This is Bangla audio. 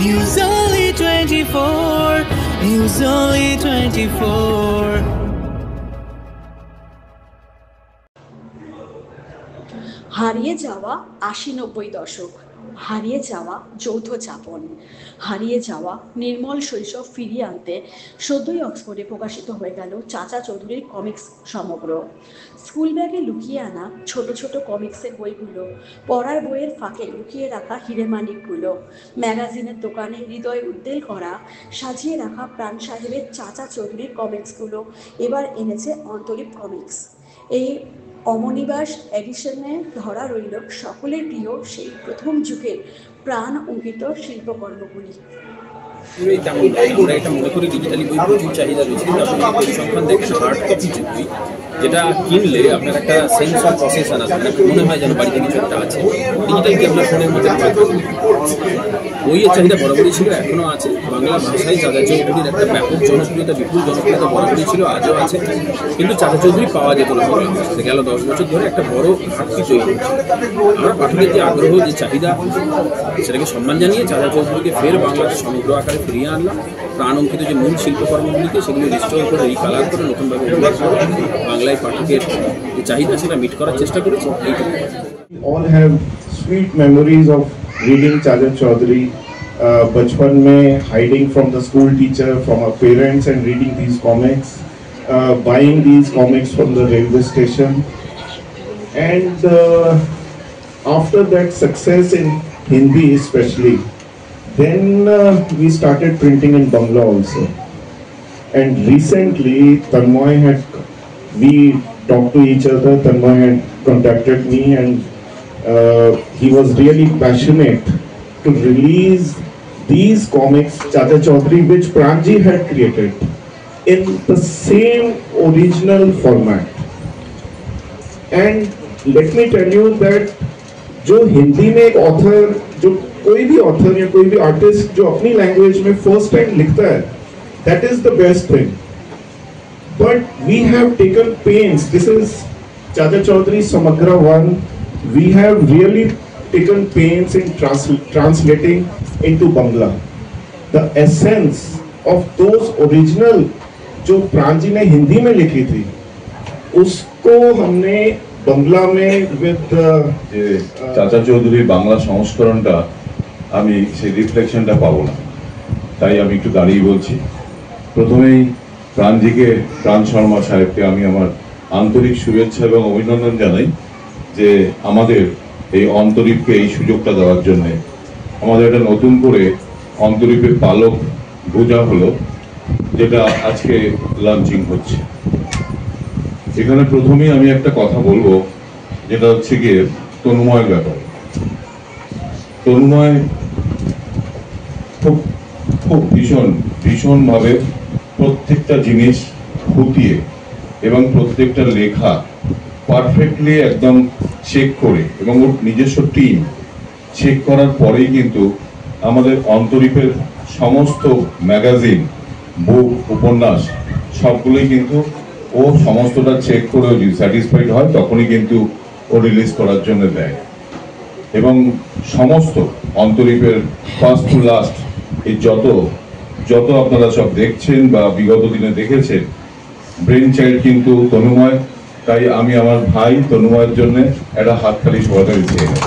News Only 24. News Only 24. হারিয়ে যাওয়া ৮০-৯০ দশক, হারিয়ে যাওয়া যৌথ যাপন, হারিয়ে যাওয়া নির্মল শৈশব ফিরিয়ে আনতে সদ্যই অক্সফোর্ডে প্রকাশিত হয়ে গেল চাচা চৌধুরীর কমিক্স সমগ্র। স্কুল ব্যাগে লুকিয়ে আনা ছোট ছোট কমিক্সের বইগুলো, পড়ার বইয়ের ফাঁকে লুকিয়ে রাখা হিরেমানিকগুলো, ম্যাগাজিনের দোকানে হৃদয় উদ্বেল করা সাজিয়ে রাখা প্রাণ সাহেবের চাচা চৌধুরীর কমিক্সগুলো এবার এনেছে অন্তরীপ কমিক্স। এই অমনিবাস এডিশনে ধরা রইল সকলের প্রিয় সেই প্রথম যুগের প্রাণ অঙ্কিত শিল্পকর্মগুলি। এটা মনে করি ডিজিটালি বই প্রচুর চাহিদা রয়েছে, কিন্তু আপনি পরিসংখ্যান দেখেন হার্ড কপি যে বই যেটা কিনলে আপনার একটা সেন্স অফ প্রসেশন আছে, মনে হয় যেন বাড়িতে কিছু একটা আছে। ডিজিটাল কি আপনার ফোনের মধ্যে বইয়ের চাহিদা বরাবরই ছিল, এখনো আছে। বাংলা ভাষায় চাচা চৌধুরীর একটা ব্যাপক জনপ্রিয়তা, বিপুল জনপ্রিয়তা বরাবরই ছিল, আজও আছে। কিন্তু চাচা চৌধুরী পাওয়া যেত না বাংলা ভাষাতে। গেল 10 বছর ধরে একটা বড় ঘাটতি তৈরি হচ্ছে। আমার পাঠকের যে আগ্রহ, যে চাহিদা, সেটাকে সম্মান জানিয়ে চাচা চৌধুরীকে ফের বাংলাতে সমগ্র আকারে ফিরিয়ে আনলাম। প্রাণ অঙ্কিত যে মূল শিল্পকর্মগুলিকে সেগুলো রিস্টোর করে, রিকালার করে, নতুনভাবে অনুবাদ করে বাংলায় পাঠকের যে চাহিদা সেটা মিট করার চেষ্টা করেছি। এইটুকু। All have sweet memories of reading Chacha Chaudhary. बचपन में hiding from the school teacher, from our parents, and reading these comics, buying these comics from the railway station, and after that success in Hindi especially, then we started printing in Bangla also. And recently we talked to each other. Tanmoy had contacted me, and he was really passionate to release these comics, Chacha Chaudhary, which Pranji had created, in the same original format. And let me tell you that जो हिंदी में एक ऑथर, जो कोई भी ऑथर या कोई भी आर्टिस्ट जो अपनी लैंग्वेज में फर्स्ट टाइम लिखता है, that is the best thing. But we have taken pains. This is Chacha Chaudhary Samagra 1. We have really taken pains in translating into Bangla. The essence of those original जो प्रांजी ने हिंदी में लिखी थी, उसको हमने বাংলা में with চাচা চৌধুরীর বাংলা সংস্করণটা আমি সেই রিফ্লেকশনটা পাবো না, তাই আমি একটু দাঁড়িয়ে বলছি। প্রথমেই প্রাণজিকে, প্রাণ শর্মা সাহেবকে আমি আমার আন্তরিক শুভেচ্ছা এবং অভিনন্দন জানাই যে আমাদের এই অন্তরীপকে এই সুযোগটা দেওয়ার জন্যে। আমাদের একটা নতুন করে অন্তরীপের পালক বোঝা হলো, যেটা আজকে লঞ্চিং হচ্ছে। এখানে প্রথমেই আমি একটা কথা বলবো, যেটা হচ্ছে গিয়ে তনুময়ের ব্যাপারে। তনুময় খুব ভীষণভাবে প্রত্যেকটা জিনিস খুঁটিয়ে এবং প্রত্যেকটা লেখা পারফেক্টলি একদম চেক করে, এবং ওর নিজস্ব টিম চেক করার পরেই কিন্তু আমাদের অন্তরীপের সমস্ত ম্যাগাজিন, বুক, উপন্যাস সবগুলোই কিন্তু ও সমস্তটা চেক করে যদি স্যাটিসফাইড হয় তখনই কিন্তু ও রিলিজ করার জন্য দেয়। এবং সমস্ত অন্তরীপের ফার্স্ট টু লাস্ট এই যত আপনারা সব দেখছেন বা বিগত দিনে দেখেছেন, ব্রেন চাইল্ড কিন্তু তনুময়। তাই আমি আমার ভাই তনুময়ের জন্য একটা হাততালি সবাই চেয়ে নেব।